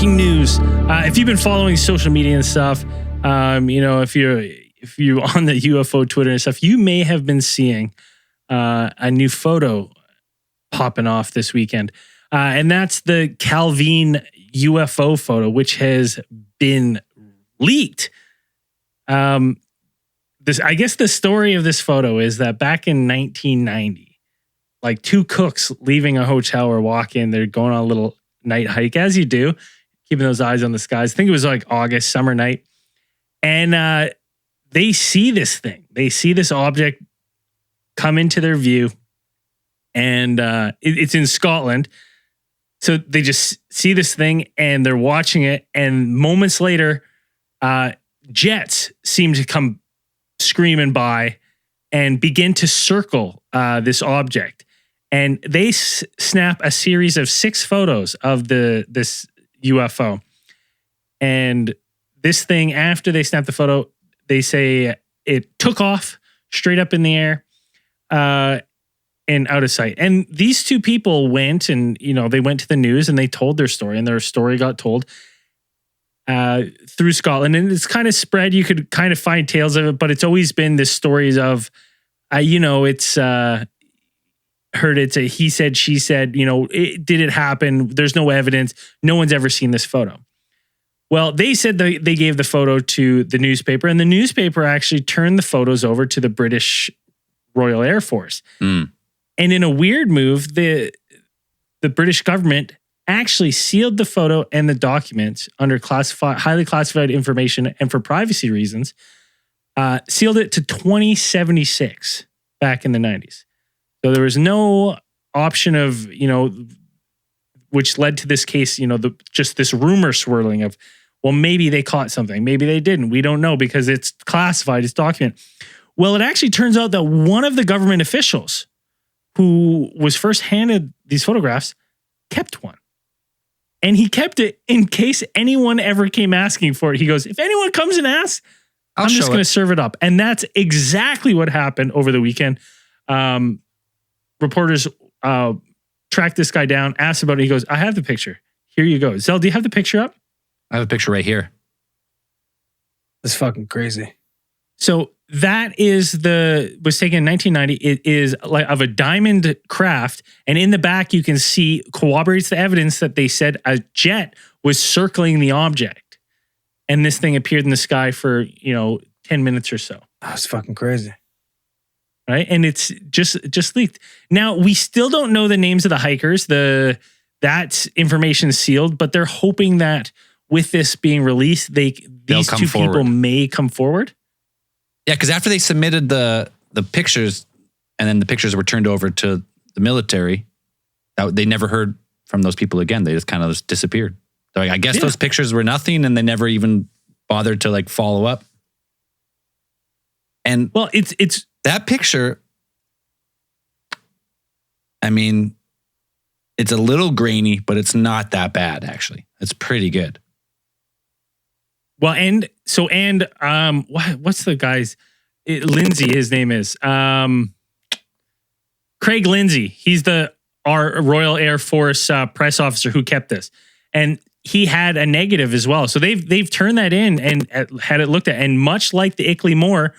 breaking news. If you've been following social media and stuff, if you're on the UFO Twitter and stuff, you may have been seeing a new photo popping off this weekend. And that's the Calvin UFO photo, which has been leaked. I guess the story of this photo is that back in 1990, like two cooks leaving a hotel or walk in, they're going on a little night hike, as you do, keeping those eyes on the skies. I think it was like August, summer night. And they see this thing. They see this object come into their view. And it's in Scotland. So they just see this thing and they're watching it. And moments later, jets seem to come screaming by and begin to circle this object. And they snap a series of 6 photos of this UFO. And this thing, after they snap the photo, they say it took off straight up in the air and out of sight. And these two people went and, they went to the news and they told their story, and their story got told through Scotland. And it's kind of spread. You could kind of find tales of it, but it's always been this stories of, it's... heard it's a he said, she said, did it happen? There's no evidence. No one's ever seen this photo. Well, they said they gave the photo to the newspaper, and the newspaper actually turned the photos over to the British Royal Air Force. Mm. And in a weird move, the British government actually sealed the photo and the documents under highly classified information, and for privacy reasons, sealed it to 2076 back in the 90s. So there was no option of, which led to this case, just this rumor swirling of, well, maybe they caught something. Maybe they didn't. We don't know because it's classified, it's documented. Well, it actually turns out that one of the government officials who was first handed these photographs kept one. And he kept it in case anyone ever came asking for it. He goes, if anyone comes and asks, I'm just going to serve it up. And that's exactly what happened over the weekend. Reporters tracked this guy down, asked about it. He goes, I have the picture. Here you go. Zell, do you have the picture up? I have a picture right here. That's fucking crazy. So that was taken in 1990. It is like of a diamond craft. And in the back, you can see corroborates the evidence that they said a jet was circling the object. And this thing appeared in the sky for, 10 minutes or so. That's fucking crazy. Right. And it's just leaked. Now, we still don't know the names of the hikers. That information is sealed, but they're hoping that with this being released, these two people may come forward. Yeah, because after they submitted the pictures and then the pictures were turned over to the military, they never heard from those people again. They just kind of disappeared. So I guess those pictures were nothing and they never even bothered to follow up. And well, it's that picture, I mean, it's a little grainy, but it's not that bad, actually. It's pretty good. Well, what's the guy's, Lindsay, his name is, Craig Lindsay. He's our Royal Air Force press officer who kept this. And he had a negative as well. So they've turned that in and had it looked at. And much like the Ickley Moore,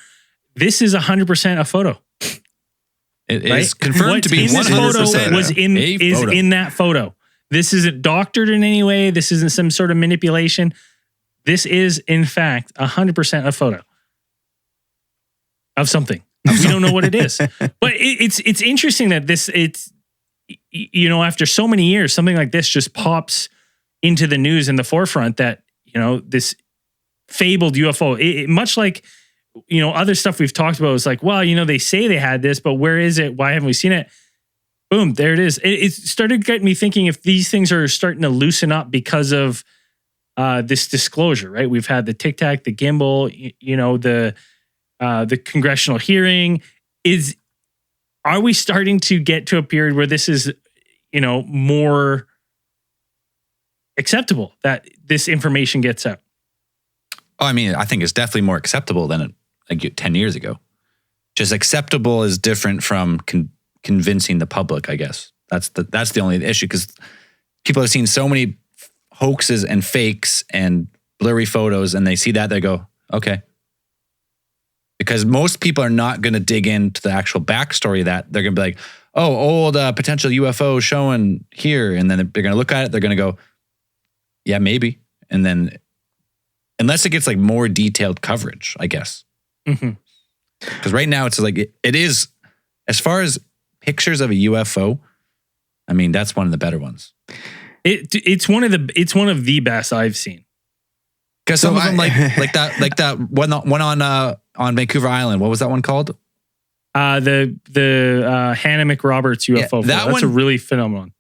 this is 100% a photo. It is confirmed to be 100% is in that photo. This isn't doctored in any way. This isn't some sort of manipulation. This is, in fact, 100% a photo of something. We don't know what it is. But it's interesting that after so many years, something like this just pops into the news in the forefront that, this fabled UFO, much like, other stuff we've talked about is like, well, they say they had this, but where is it? Why haven't we seen it? Boom, there it is. It started getting me thinking if these things are starting to loosen up because of this disclosure, right? We've had the Tic Tac, the gimbal, the congressional hearing. Are we starting to get to a period where this is, more acceptable that this information gets out? Oh, I mean, I think it's definitely more acceptable than 10 years ago. Just acceptable is different from convincing the public, I guess. That's the only issue, because people have seen so many hoaxes and fakes and blurry photos, and they see that, they go, okay. Because most people are not going to dig into the actual backstory of that. They're going to be like, oh, old potential UFO showing here. And then they're going to look at it. They're going to go, yeah, maybe. And then, unless it gets like more detailed coverage, I guess. Because right now it's like, it is, as far as pictures of a UFO, I mean, that's one of the better ones. It's one of the best I've seen. Because some of them like that one on Vancouver Island. What was that one called? The Hannah McRoberts UFO. Yeah, that's a really phenomenon.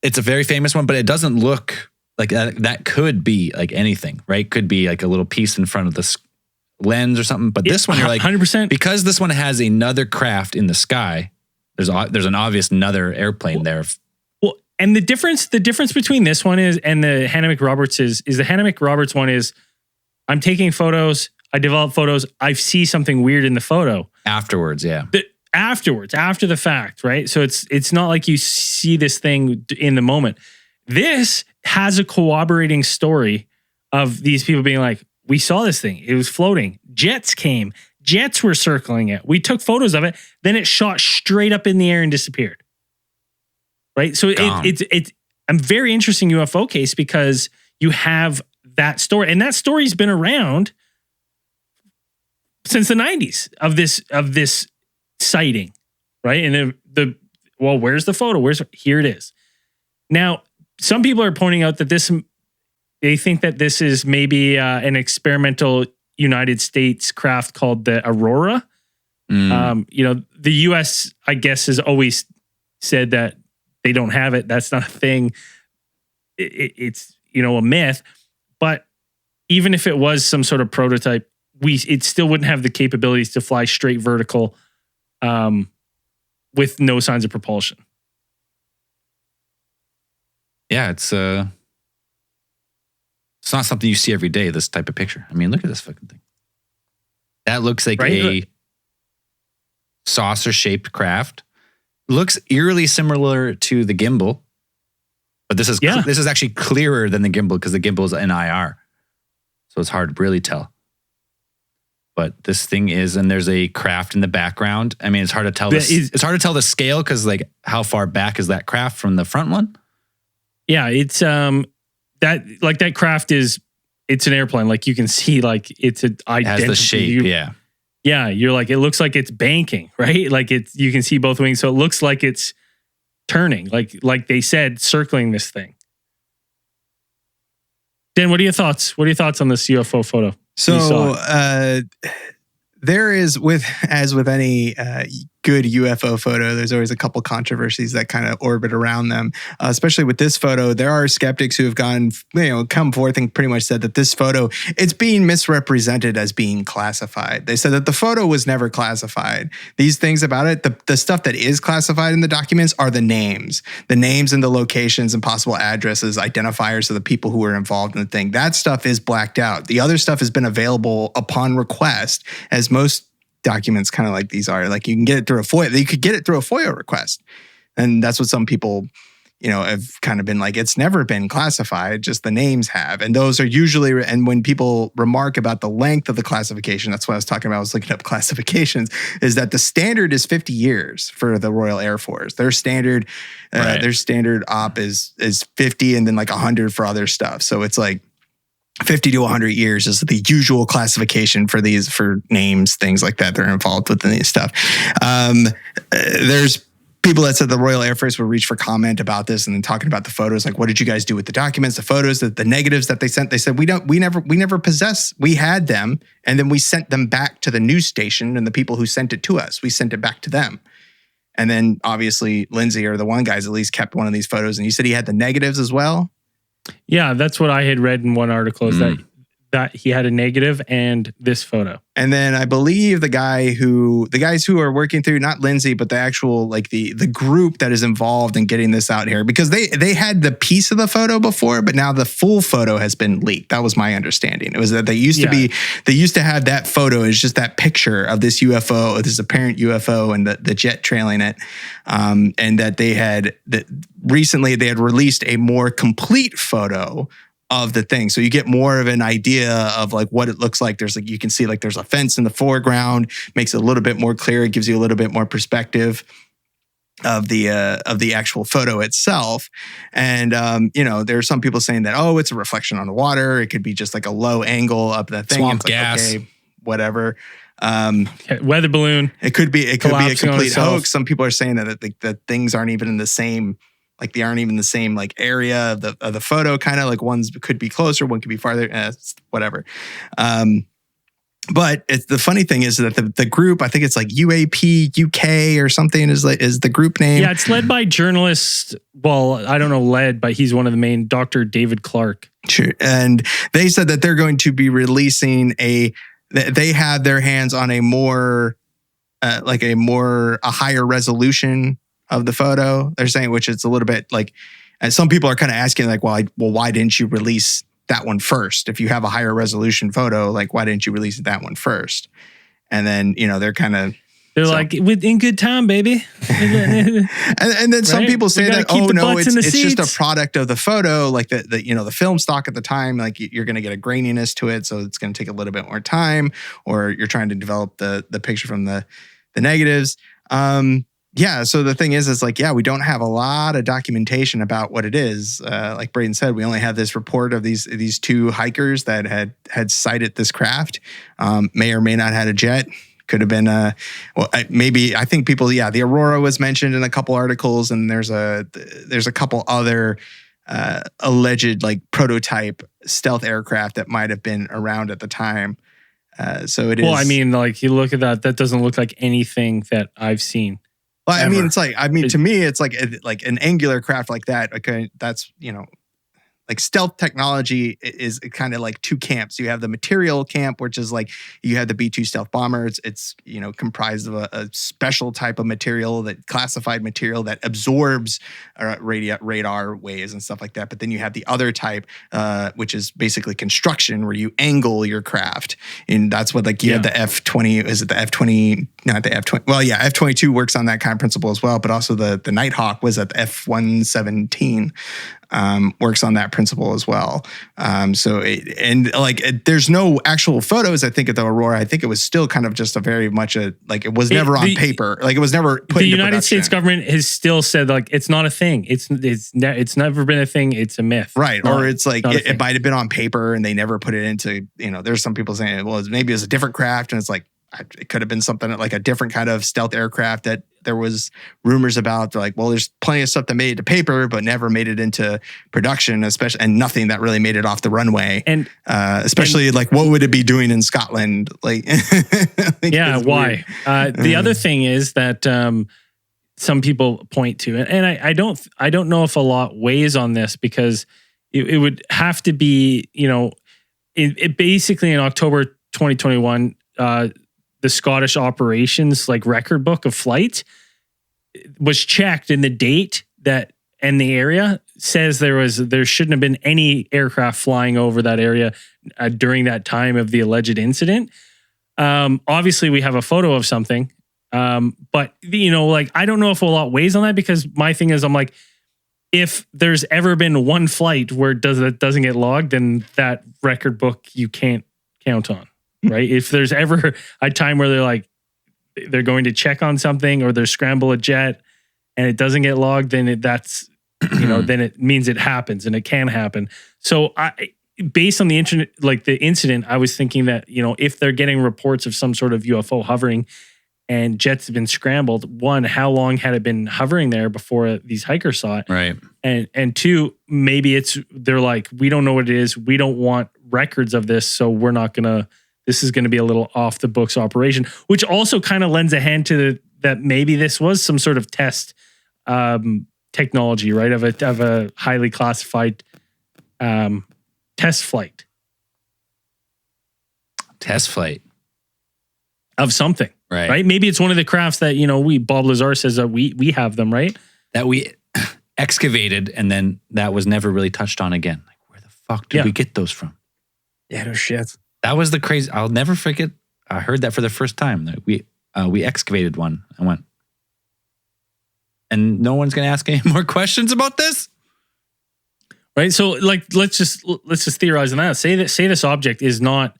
It's a very famous one, but it doesn't look like that. That could be like anything, right? Could be like a little piece in front of the lens or something. But this one, you're like 100%, because this one has another craft in the sky. There's an obvious another airplane there. Well, and the difference between this one and the Hannah McRoberts is the Hannah McRoberts one is, I'm taking photos, I develop photos, I see something weird in the photo. Afterwards, yeah. After the fact, right? So it's not like you see this thing in the moment. This has a corroborating story of these people being like, we saw this thing, it was floating. Jets came, jets were circling it. We took photos of it, then it shot straight up in the air and disappeared. Right? So it's a very interesting UFO case because you have that story, and that story's been around since the 90s of this sighting, right? And where's the photo? Here it is. Now, some people are pointing out that they think that this is maybe an experimental United States craft called the Aurora. The U.S., I guess, has always said that they don't have it. That's not a thing. It's a myth. But even if it was some sort of prototype, it still wouldn't have the capabilities to fly straight vertical with no signs of propulsion. Yeah, it's not something you see every day, this type of picture. I mean, look at this fucking thing. That looks like a saucer-shaped craft. Looks eerily similar to the gimbal. But this is actually clearer than the gimbal because the gimbal is in IR. So it's hard to really tell. But this thing is, and there's a craft in the background. I mean, it's hard to tell it's hard to tell the scale because like how far back is that craft from the front one? Yeah, it's that craft it's an airplane. Like you can see like it's an identical. It has the shape, yeah. Yeah, you're like, it looks like it's banking, right? Like you can see both wings. So it looks like it's turning, like they said, circling this thing. Dan, what are your thoughts? What are your thoughts on this UFO photo? So there is, as with any good UFO photo, there's always a couple controversies that kind of orbit around them. Especially with this photo, there are skeptics who have come forth and pretty much said that this photo, it's being misrepresented as being classified. They said that the photo was never classified. These things about it, the stuff that is classified in the documents are the names and the locations and possible addresses, identifiers of the people who were involved in the thing. That stuff is blacked out. The other stuff has been available upon request, as most documents kind of like these are. Like you can get it through a FOIA. You could get it through a FOIA request. And that's what some people, have kind of been like, it's never been classified, just the names have. And those are usually, and when people remark about the length of the classification, that's what I was talking about. I was looking up classifications, is that the standard is 50 years for the Royal Air Force. Their standard, their standard op is 50 and then like 100 for other stuff. So it's like 50 to 100 years is the usual classification for names, things like that. They're involved with these stuff. There's people that said the Royal Air Force would reach for comment about this and then talking about the photos. Like, what did you guys do with the documents, the photos, the negatives that they sent? They said, we never possess. We had them. And then we sent them back to the news station and the people who sent it to us, we sent it back to them. And then obviously Lindsay, or the one guy's at least, kept one of these photos. And you said he had the negatives as well? Yeah, that's what I had read in one article, is that he had a negative and this photo. And then I believe the guys who are working through, not Lindsay, but the actual, like the group that is involved in getting this out here, because they had the piece of the photo before, but now the full photo has been leaked. That was my understanding. It was that they used to have that photo as just that picture of this UFO, this apparent UFO, and the jet trailing it. And that recently they had released a more complete photo of the thing. So you get more of an idea of like what it looks like. There's like, you can see like there's a fence in the foreground, makes it a little bit more clear. It gives you a little bit more perspective of the actual photo itself. And, there are some people saying that, oh, it's a reflection on the water. It could be just like a low angle of the thing. Swamp It's like, gas. okay, whatever. Weather balloon. It could be a Collapsing on complete itself. hoax. Some people are saying that the things aren't even in the same, like they aren't even the same like area of the photo. Kind of like one's could be closer, one could be farther. Whatever. But it's the funny thing is that the group, I think it's like UAP UK or something is the group name. Yeah, it's led by journalist. Well, I don't know led, but he's one of the main, Dr. David Clark. Sure. And they said that they're going to be releasing they have their hands on a more, a higher resolution of the photo. They're saying, which is a little bit like, and some people are kind of asking like, well, why didn't you release that one first? If you have a higher resolution photo, like, why didn't you release that one first? And then, they're kind of, They're like, in good time, baby. and then some Right? people say We gotta that, keep oh the no, butts in the it's just a seats. product of the photo, like the film stock at the time, like you're going to get a graininess to it, so it's going to take a little bit more time, or you're trying to develop the picture from the negatives. Yeah, so the thing is like, yeah, we don't have a lot of documentation about what it is. Like Braden said, we only have this report of these two hikers that had sighted this craft. May or may not had a jet. Could have been maybe. I think people. Yeah, the Aurora was mentioned in a couple articles, and there's a couple other alleged like prototype stealth aircraft that might have been around at the time. So it is. Well, I mean, like you look at that doesn't look like anything that I've seen. Well, I ever. mean, it's like, to me, it's like an angular craft like that. Okay, that's like stealth technology is kind of like two camps. You have the material camp, which is like you have the B-2 stealth bomber. It's comprised of a special type of material, that classified material that absorbs radar waves and stuff like that. But then you have the other type, which is basically construction, where you angle your craft, and that's what like you have the F-20. Is it the F-20? Not the F-20. Well, yeah, F-22 works on that kind of principle as well. But also the Nighthawk was at the F-117. Works on that principle as well. There's no actual photos, I think, of the Aurora. I think it was still kind of just it was never on paper. Like it was never put The into United production. States government has still said like it's not a thing. It's never been a thing. It's a myth. Right. Or it's like not a thing. it might have been on paper and they never put it into, there's some people saying, well, maybe it's a different craft. And it's like, it could have been something like a different kind of stealth aircraft that there was rumors about. They're like, well, there's plenty of stuff that made it to paper, but never made it into production, especially, and nothing that really made it off the runway. And especially like, what would it be doing in Scotland? Like, yeah, why? The other thing is that some people point to, and I don't know if a lot weighs on this, because it would have to be, it basically in October 2021, the Scottish operations like record book of flights was checked, and the date that and the area says there shouldn't have been any aircraft flying over that area during that time of the alleged incident. Obviously we have a photo of something, but like I don't know if a lot weighs on that, because my thing is I'm like, if there's ever been one flight where it doesn't get logged, then that record book you can't count on. Right. If there's ever a time where they're going to check on something, or they're scramble a jet and it doesn't get logged, then then it means it happens, and it can happen. So based on the internet, like the incident, I was thinking that, if they're getting reports of some sort of UFO hovering and jets have been scrambled, one, how long had it been hovering there before these hikers saw it? Right. And two, maybe they're like, we don't know what it is. We don't want records of this. So we're not going to, this is going to be a little off the books operation, which also kind of lends a hand to that maybe this was some sort of test technology, right? Of a highly classified test flight. Test flight Of something, right? Right? Maybe it's one of the crafts that, Bob Lazar says that we have them, right? That we excavated, and then that was never really touched on again. Like, where the fuck did we get those from? Yeah, no shit. That was the crazy. I'll never forget. I heard that for the first time. That we excavated one. I went, and no one's going to ask any more questions about this. Right. So like, let's just theorize on that. Say this object is not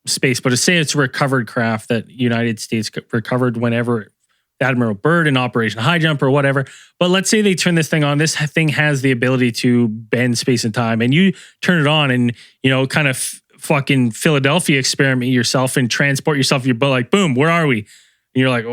space, but say it's a recovered craft that United States recovered whenever Admiral Byrd in Operation High Jump or whatever. But let's say they turn this thing on. This thing has the ability to bend space and time, and you turn it on and, kind of fucking Philadelphia experiment yourself and transport yourself. You're like, boom, where are we? And you're like,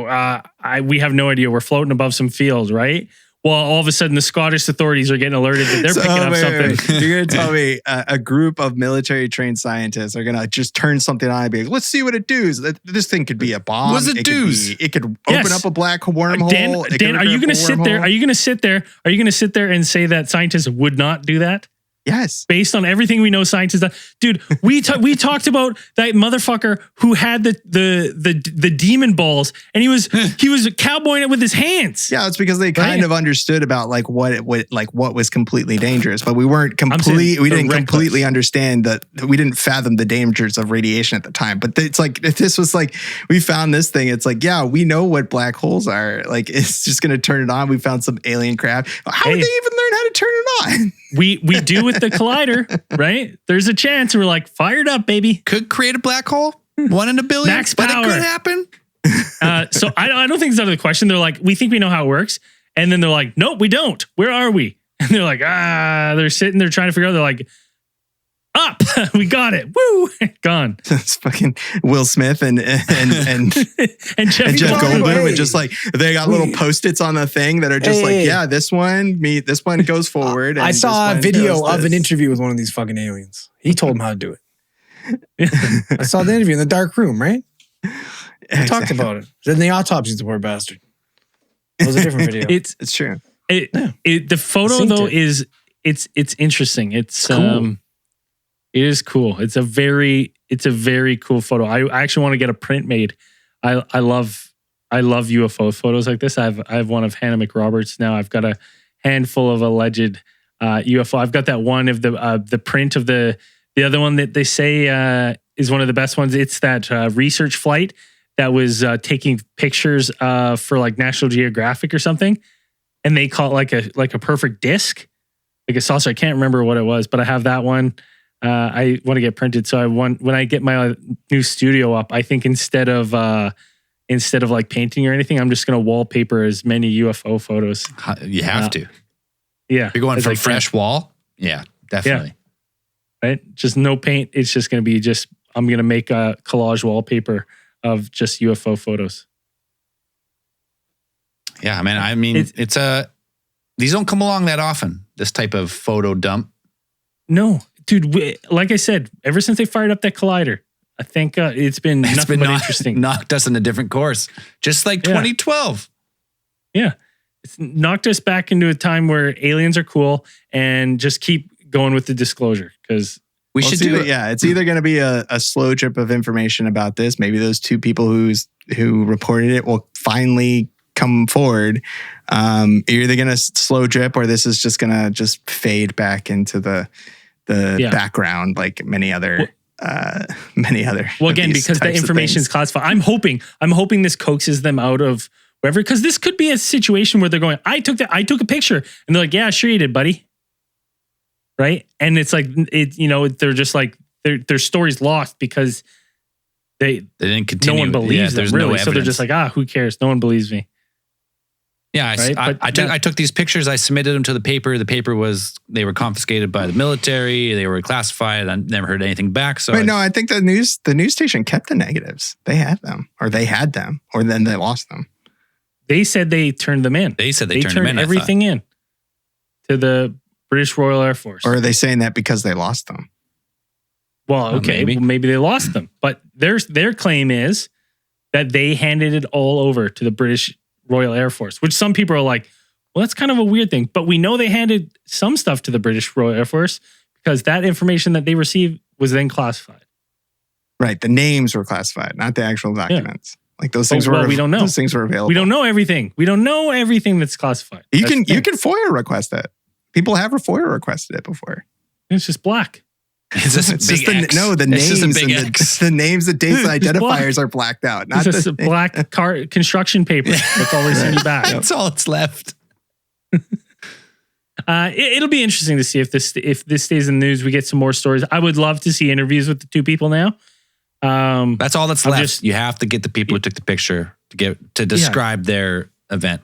we have no idea. We're floating above some field, right? Well, all of a sudden, the Scottish authorities are getting alerted that they're picking up something. You're going to tell me a group of military trained scientists are going to just turn something on and be like, let's see what it does. This thing could be a bomb. What's it do? It could open up a black wormhole. Dan, are you going to sit there? Are you going to sit there? Are you going to sit there and say that scientists would not do that? Yes. Based on everything we know, scientists do. Dude, we talked about that motherfucker who had the demon balls, and he was cowboying it with his hands. Yeah, it's because they kind of understood about like what was completely dangerous, but we weren't we didn't completely understand that. We didn't fathom the dangers of radiation at the time. But it's like, if this was like, we found this thing, it's like, yeah, we know what black holes are. Like, it's just going to turn it on. We found some alien craft. How would they even learn how to turn it on? We do with the collider, right? There's a chance. We're like, fired up, baby. Could create a black hole. 1 in a billion. Max but power. It could happen. So I don't think it's out of the question. They're like, we think we know how it works. And then they're like, nope, we don't. Where are we? And they're like, they're sitting there trying to figure out. They're like, up. We got it. Woo. Gone. It's fucking Will Smith and Jeff Goldblum with just like, they got little Post-its on the thing that are just this one goes forward. I saw a video of an interview with one of these fucking aliens. He told him how to do it. I saw the interview in the dark room, right? We talked about it. Then the autopsy, the poor bastard. It was a different video. It's true. The photo though is it's interesting. It's cool. It is cool. It's a very cool photo. I actually want to get a print made. I love UFO photos like this. I have one of Hannah McRoberts now. I've got a handful of alleged UFO. I've got that one of the print of the other one that they say is one of the best ones. It's that research flight that was taking pictures for like National Geographic or something, and they call it like a perfect disc, like a saucer. I can't remember what it was, but I have that one. I want to get printed. So when I get my new studio up, I think instead of like painting or anything, I'm just going to wallpaper as many UFO photos. You have to. Yeah. You're going for fresh wall? Yeah, definitely. Yeah. Right? Just no paint. It's just going to be I'm going to make a collage wallpaper of just UFO photos. Yeah, man. I mean, these don't come along that often, this type of photo dump. No. Dude, like I said, ever since they fired up that collider, I think it's been nothing but interesting. Knocked us in a different course, just like 2012. Yeah. It's knocked us back into a time where aliens are cool, and just keep going with the disclosure, because we should do it. Yeah, it's either going to be a slow drip of information about this. Maybe those two people who reported it will finally come forward. You're either going to slow drip, or this is just going to just fade back into the background, like many other. Well, again, because the information is classified. I'm hoping this coaxes them out of wherever, because this could be a situation where they're going, I took a picture, and they're like, yeah, sure you did, buddy. Right. And it's like, they're just like, their story's lost because they didn't continue. No one believes them, really. So they're just like, who cares? No one believes me. Yeah, I took these pictures. I submitted them to the paper. The paper they were confiscated by the military. They were classified. I never heard anything back. So I think the news station kept the negatives. They had them, or then they lost them. They said they turned them in. They said they turned them in. Everything in to the British Royal Air Force. Or are they saying that because they lost them? Well, okay, maybe they lost them, but their claim is that they handed it all over to the British Royal Air Force, which some people are like, well, that's kind of a weird thing. But we know they handed some stuff to the British Royal Air Force because that information that they received was then classified. Right. The names were classified, not the actual documents. Like those things were. We don't know. Those things were available. We don't know everything. We don't know everything that's classified. You can FOIA request it. People have FOIA requested it before. It's just black. Is this the names? The names, the dates, the identifiers are blacked out. Not it's just black construction paper. That's all they send you back. That's all it's left. It'll be interesting to see if this stays in the news. We get some more stories. I would love to see interviews with the two people now. That's all that's left. You have to get the people who took the picture to describe their event.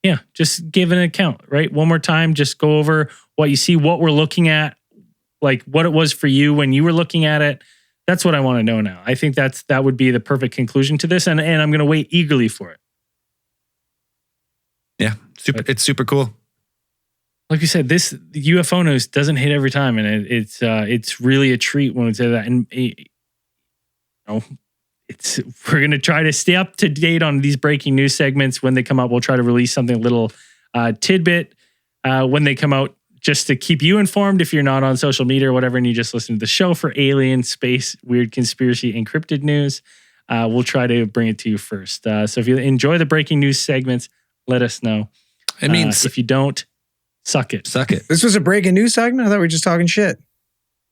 Yeah, just give an account, right? One more time, just go over what you see, what we're looking at, like what it was for you when you were looking at it. That's what I want to know now. I think that would be the perfect conclusion to this, and I'm going to wait eagerly for it. Yeah, it's super cool. Like you said, this UFO news doesn't hit every time, and it's really a treat when we say that. And we're going to try to stay up to date on these breaking news segments. When they come out, we'll try to release something, a little tidbit when they come out, just to keep you informed if you're not on social media or whatever, and you just listen to the show for alien, space, weird conspiracy, encrypted news. We'll try to bring it to you first. So if you enjoy the breaking news segments, let us know. I mean, if you don't, suck it. Suck it. This was a breaking news segment? I thought we were just talking shit.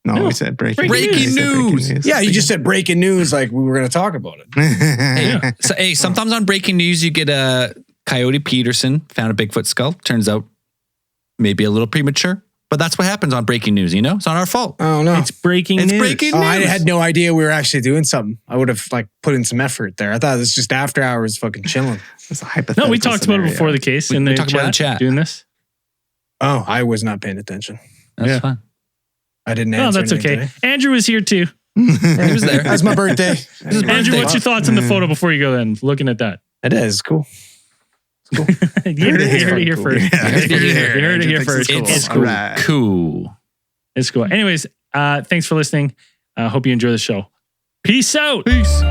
No, we said breaking news. Yeah, you just said breaking news like we were going to talk about it. Hey, sometimes on breaking news, you get a Coyote Peterson found a Bigfoot skull. Turns out maybe a little premature, but that's what happens on breaking news, you know? It's not our fault. Oh, no. It's breaking news. Breaking news. I had no idea we were actually doing something. I would have put in some effort there. I thought it was just after hours fucking chilling. It's a hypothetical No, we talked about it before the case. We talked about it in chat. Doing this. Oh, I was not paying attention. That's fine. I didn't No, answer that's okay. today. Andrew was here too. He was there. That was my birthday. Andrew, what's your thoughts on the photo before you go in? Looking at that. It is cool. You heard it here first. You heard it here first. It's cool. Right. Cool. It's cool. Anyways, thanks for listening. Hope you enjoy the show. Peace out. Peace.